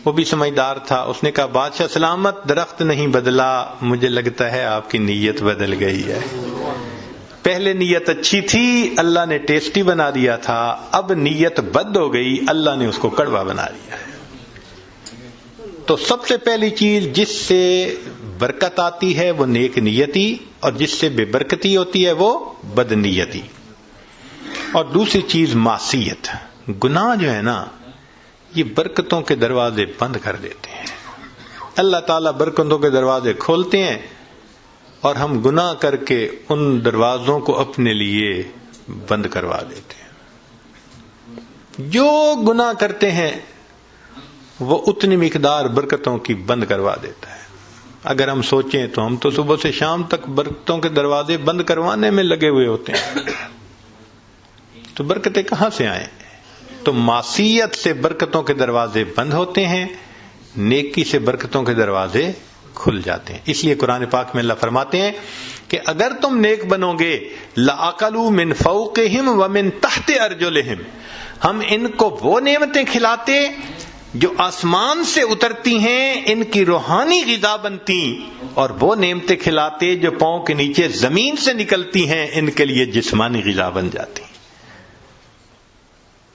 وہ بھی سمجھدار تھا، اس نے کہا بادشاہ سلامت، درخت نہیں بدلا، مجھے لگتا ہے آپ کی نیت بدل گئی ہے. پہلے نیت اچھی تھی، اللہ نے ٹیسٹی بنا دیا تھا، اب نیت بد ہو گئی، اللہ نے اس کو کڑوا بنا دیا. تو سب سے پہلی چیز جس سے برکت آتی ہے وہ نیک نیتی، اور جس سے بے برکتی ہوتی ہے وہ بد نیتی. اور دوسری چیز معصیت، گناہ جو ہے نا یہ برکتوں کے دروازے بند کر دیتے ہیں. اللہ تعالیٰ برکتوں کے دروازے کھولتے ہیں اور ہم گناہ کر کے ان دروازوں کو اپنے لیے بند کروا دیتے ہیں. جو گناہ کرتے ہیں وہ اتنی مقدار برکتوں کی بند کروا دیتا ہے. اگر ہم سوچیں تو ہم تو صبح سے شام تک برکتوں کے دروازے بند کروانے میں لگے ہوئے ہوتے ہیں، تو برکتیں کہاں سے آئیں؟ تو معصیت سے برکتوں کے دروازے بند ہوتے ہیں، نیکی سے برکتوں کے دروازے کھل جاتے ہیں. اس لیے قرآن پاک میں اللہ فرماتے ہیں کہ اگر تم نیک بنو گے لَأَكَلُوا مِن فَوْقِهِمْ وَمِن تَحْتِ أَرْجُلِهِمْ، ہم ان کو وہ نعمتیں کھلاتے جو آسمان سے اترتی ہیں، ان کی روحانی غذا بنتی، اور وہ نعمتیں کھلاتے جو پاؤں کے نیچے زمین سے نکلتی ہیں، ان کے لیے جسمانی غذا بن جاتی.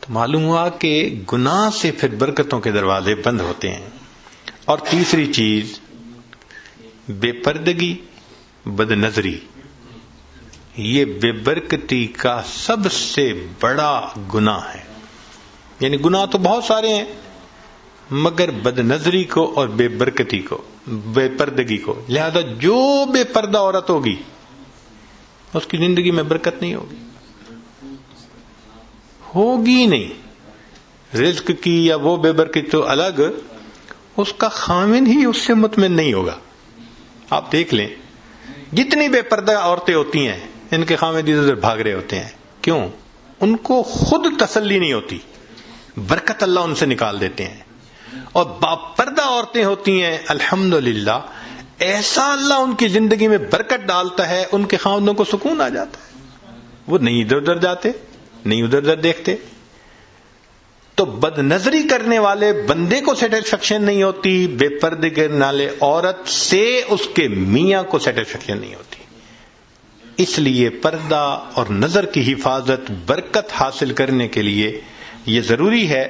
تو معلوم ہوا کہ گناہ سے پھر برکتوں کے دروازے بند ہوتے ہیں. اور تیسری چیز بے پردگی، بد نظری، یہ بے برکتی کا سب سے بڑا گناہ ہے. یعنی گناہ تو بہت سارے ہیں مگر بد نظری کو اور بے برکتی کو، بے پردگی کو، لہذا جو بے پردہ عورت ہوگی اس کی زندگی میں برکت نہیں ہوگی نہیں. رزق کی یا وہ بے برکت تو الگ، اس کا خامن ہی اس سے مطمئن نہیں ہوگا. آپ دیکھ لیں جتنی بے پردہ عورتیں ہوتی ہیں ان کے خامن ادھر ادھر بھاگ رہے ہوتے ہیں. کیوں؟ ان کو خود تسلی نہیں ہوتی، برکت اللہ ان سے نکال دیتے ہیں. اور باپردہ عورتیں ہوتی ہیں الحمدللہ ایسا اللہ ان کی زندگی میں برکت ڈالتا ہے، ان کے خاوندوں کو سکون آ جاتا ہے، وہ نہیں ادھر ادھر جاتے، نہیں ادھر ادھر دیکھتے. تو بد نظری کرنے والے بندے کو سیٹسفیکشن نہیں ہوتی، بے پردے کرنے والے عورت سے اس کے میاں کو سیٹسفیکشن نہیں ہوتی. اس لیے پردہ اور نظر کی حفاظت برکت حاصل کرنے کے لیے یہ ضروری ہے.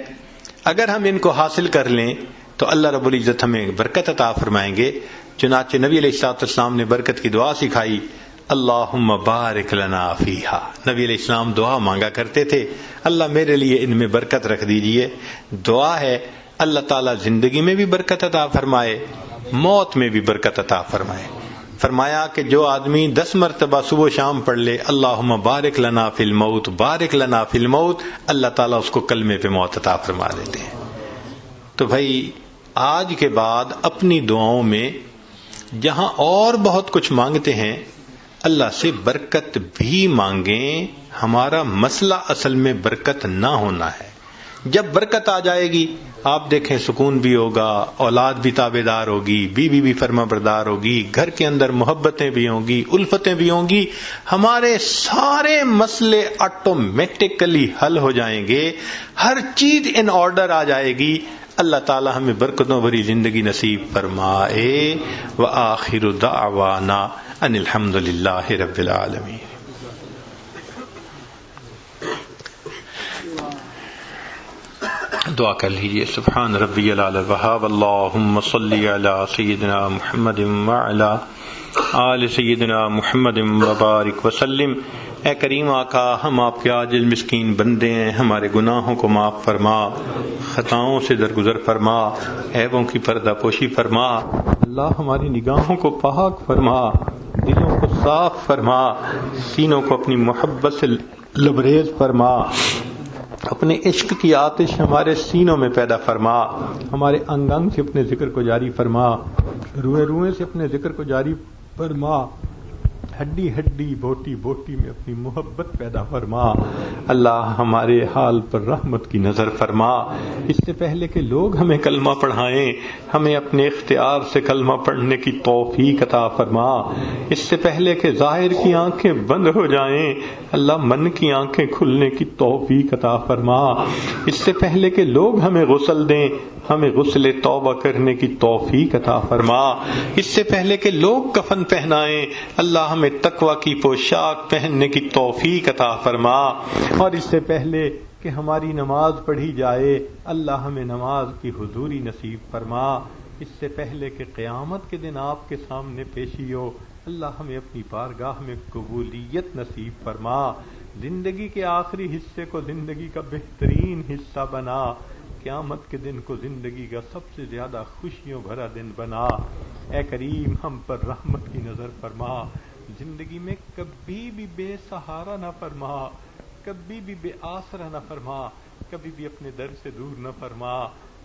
اگر ہم ان کو حاصل کر لیں تو اللہ رب العزت ہمیں برکت عطا فرمائیں گے. چنانچہ نبی علیہ الصلوۃ والسلام نے برکت کی دعا سکھائی، اللہم بارک لنا فیہا. نبی علیہ السلام دعا مانگا کرتے تھے، اللہ میرے لیے ان میں برکت رکھ دیجئے. دعا ہے اللہ تعالیٰ زندگی میں بھی برکت عطا فرمائے، موت میں بھی برکت عطا فرمائے. فرمایا کہ جو آدمی 10 مرتبہ صبح و شام پڑھ لے اللہم بارک لنا فی الموت، بارک لنا فی الموت، اللہ تعالیٰ اس کو کلمے پہ موت عطا فرما دیتے ہیں. تو بھائی آج کے بعد اپنی دعاؤں میں جہاں اور بہت کچھ مانگتے ہیں اللہ سے برکت بھی مانگیں. ہمارا مسئلہ اصل میں برکت نہ ہونا ہے. جب برکت آ جائے گی آپ دیکھیں سکون بھی ہوگا, اولاد بھی تابع دار ہوگی, بیوی بھی فرما بردار ہوگی, گھر کے اندر محبتیں بھی ہوں گی, الفتیں بھی ہوں گی, ہمارے سارے مسئلے آٹومیٹکلی حل ہو جائیں گے, ہر چیز ان آرڈر آ جائے گی. اللہ تعالی ہمیں برکتوں بھری زندگی نصیب فرمائے. وآخر دعوانا ان الحمد للہ رب العالمین. دعا کر لیجیے. سبحان ربی الاعلی الوہاب. اللہم صلی علی سیدنا محمد وعلی آل سیدنا محمد وبارک وسلم. اے کریم آقا, ہم آپ کے عاجز مسکین بندے ہیں, ہمارے گناہوں کو معاف فرما, خطاؤں سے درگزر فرما, عیبوں کی پردہ پوشی فرما. اللہ ہماری نگاہوں کو پاک فرما, دلوں کو صاف فرما, سینوں کو اپنی محبت سے لبریز فرما, اپنے عشق کی آتش ہمارے سینوں میں پیدا فرما, ہمارے انگ انگ سے اپنے ذکر کو جاری فرما, روئے روئے سے اپنے ذکر کو جاری فرما, ہڈی ہڈی بوٹی بوٹی میں اپنی محبت پیدا فرما. اللہ ہمارے حال پر رحمت کی نظر فرما. اس سے پہلے کہ لوگ ہمیں کلمہ پڑھائیں ہمیں اپنے اختیار سے کلمہ پڑھنے کی توفیق عطا فرما. اس سے پہلے کہ ظاہر کی آنکھیں بند ہو جائیں اللہ من کی آنکھیں کھلنے کی توفیق عطا فرما. اس سے پہلے کہ لوگ ہمیں غسل دیں ہمیں غسل توبہ کرنے کی توفیق عطا فرما. اس سے پہلے کہ لوگ کفن پہنائیں اللہ ہمیں تقوی کی پوشاک پہننے کی توفیق عطا فرما. اور اس سے پہلے کہ ہماری نماز پڑھی جائے اللہ ہمیں نماز کی حضوری نصیب فرما. اس سے پہلے کہ قیامت کے دن آپ کے سامنے پیشی ہو اللہ ہمیں اپنی بارگاہ میں قبولیت نصیب فرما. زندگی کے آخری حصے کو زندگی کا بہترین حصہ بنا, قیامت کے دن کو زندگی کا سب سے زیادہ خوشیوں بھرا دن بنا. اے کریم ہم پر رحمت کی نظر فرما, زندگی میں کبھی بھی بے سہارا نہ فرما, کبھی بھی بے آسرا نہ فرما, کبھی بھی اپنے در سے دور نہ فرما.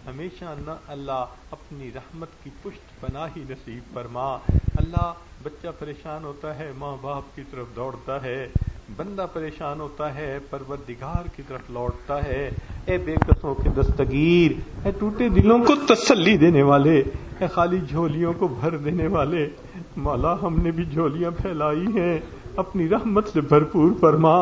ہمیشہ نہ اللہ اپنی رحمت کی پشت پناہی نصیب فرما. اللہ بچہ پریشان ہوتا ہے ماں باپ کی طرف دوڑتا ہے, بندہ پریشان ہوتا ہے پروردگار کی طرف لوٹتا ہے. اے بے کسوں کے دستگیر, اے ٹوٹے دلوں کو تسلی دینے والے, اے خالی جھولیوں کو بھر دینے والے, مولا ہم نے بھی جھولیاں پھیلائی ہیں اپنی رحمت سے بھرپور فرما.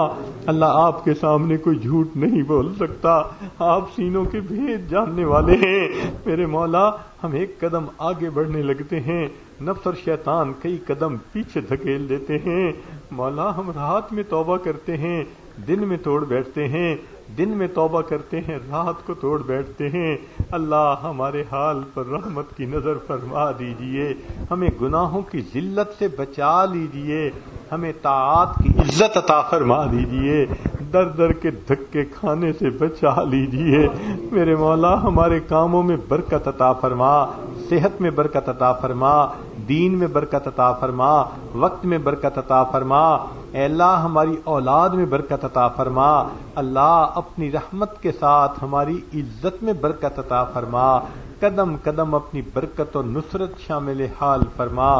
اللہ آپ کے سامنے کوئی جھوٹ نہیں بول سکتا, آپ سینوں کے بھید جاننے والے ہیں. میرے مولا ہم ایک قدم آگے بڑھنے لگتے ہیں, نفس اور شیطان کئی قدم پیچھے دھکیل دیتے ہیں. مولا ہم رات میں توبہ کرتے ہیں دن میں توڑ بیٹھتے ہیں, دن میں توبہ کرتے ہیں رات کو توڑ بیٹھتے ہیں. اللہ ہمارے حال پر رحمت کی نظر فرما دیجئے, ہمیں گناہوں کی ذلت سے بچا لیجئے, ہمیں طاعات کی عزت عطا فرما دیجئے, در در کے دھکے کھانے سے بچا لیجئے. میرے مولا ہمارے کاموں میں برکت عطا فرما, صحت میں برکت عطا فرما, دین میں برکت عطا فرما, وقت میں برکت عطا فرما. اے اللہ ہماری اولاد میں برکت عطا فرما. اللہ اپنی رحمت کے ساتھ ہماری عزت میں برکت عطا فرما. قدم قدم اپنی برکت و نصرت شامل حال فرما.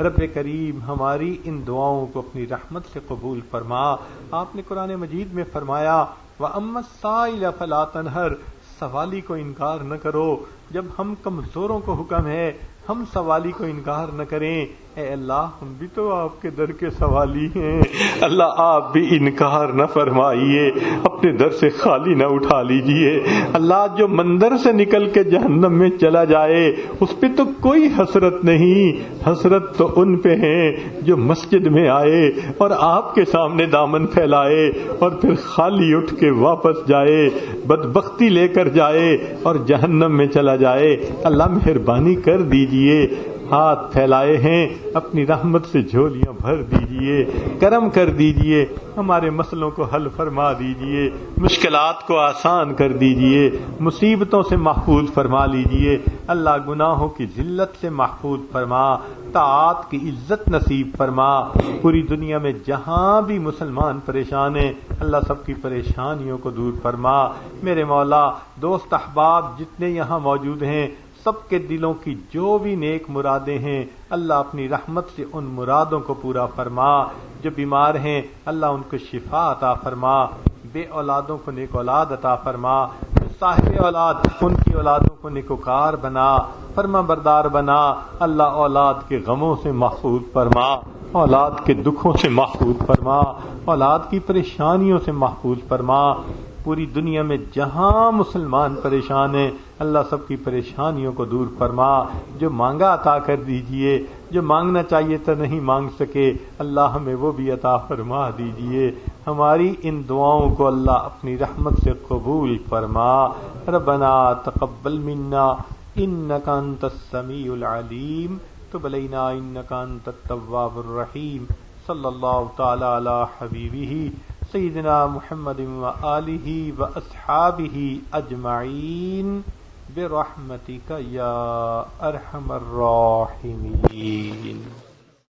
رب کریم ہماری ان دعاؤں کو اپنی رحمت سے قبول فرما. آپ نے قرآن مجید میں فرمایا وَأَمَّا السَّائِلَ فَلَا تَنْهَرْ, سوالی کو انکار نہ کرو. جب ہم کمزوروں کو حکم ہے ہم سوالی کو انکار نہ کریں. اے اللہ ہم بھی تو آپ کے در کے سوالی ہیں, اللہ آپ بھی انکار نہ فرمائیے, اپنے در سے خالی نہ اٹھا لیجئے. اللہ جو مندر سے نکل کے جہنم میں چلا جائے اس پہ تو کوئی حسرت نہیں, حسرت تو ان پہ ہیں جو مسجد میں آئے اور آپ کے سامنے دامن پھیلائے اور پھر خالی اٹھ کے واپس جائے, بدبختی لے کر جائے اور جہنم میں چلا جائے. اللہ مہربانی کر دیجئے, ہاتھ پھیلائے ہیں اپنی رحمت سے جھولیاں بھر دیجئے, کرم کر دیجئے, ہمارے مسئلوں کو حل فرما دیجئے, مشکلات کو آسان کر دیجئے, مصیبتوں سے محفوظ فرما لیجئے. اللہ گناہوں کی ذلت سے محفوظ فرما, طاعات کی عزت نصیب فرما. پوری دنیا میں جہاں بھی مسلمان پریشان ہیں اللہ سب کی پریشانیوں کو دور فرما. میرے مولا دوست احباب جتنے یہاں موجود ہیں سب کے دلوں کی جو بھی نیک مرادیں ہیں اللہ اپنی رحمت سے ان مرادوں کو پورا فرما. جو بیمار ہیں اللہ ان کو شفا عطا فرما. بے اولادوں کو نیک اولاد عطا فرما. جو صاحب اولاد ان کی اولادوں کو نیکوکار بنا, فرما بردار بنا. اللہ اولاد کے غموں سے محفوظ فرما, اولاد کے دکھوں سے محفوظ فرما, اولاد کی پریشانیوں سے محفوظ فرما. پوری دنیا میں جہاں مسلمان پریشان ہیں اللہ سب کی پریشانیوں کو دور فرما. جو مانگا عطا کر دیجئے, جو مانگنا چاہیے تو نہیں مانگ سکے اللہ ہمیں وہ بھی عطا فرما دیجئے. ہماری ان دعاؤں کو اللہ اپنی رحمت سے قبول فرما. ربنا تقبل منا انک انت السمیع العلیم تب علینا انک انت التواب الرحیم. صلی اللہ تعالی علی حبیبہ سیدنا محمد وآلہ واصحابہ اجمعین برحمتک یا ارحم الراحمین.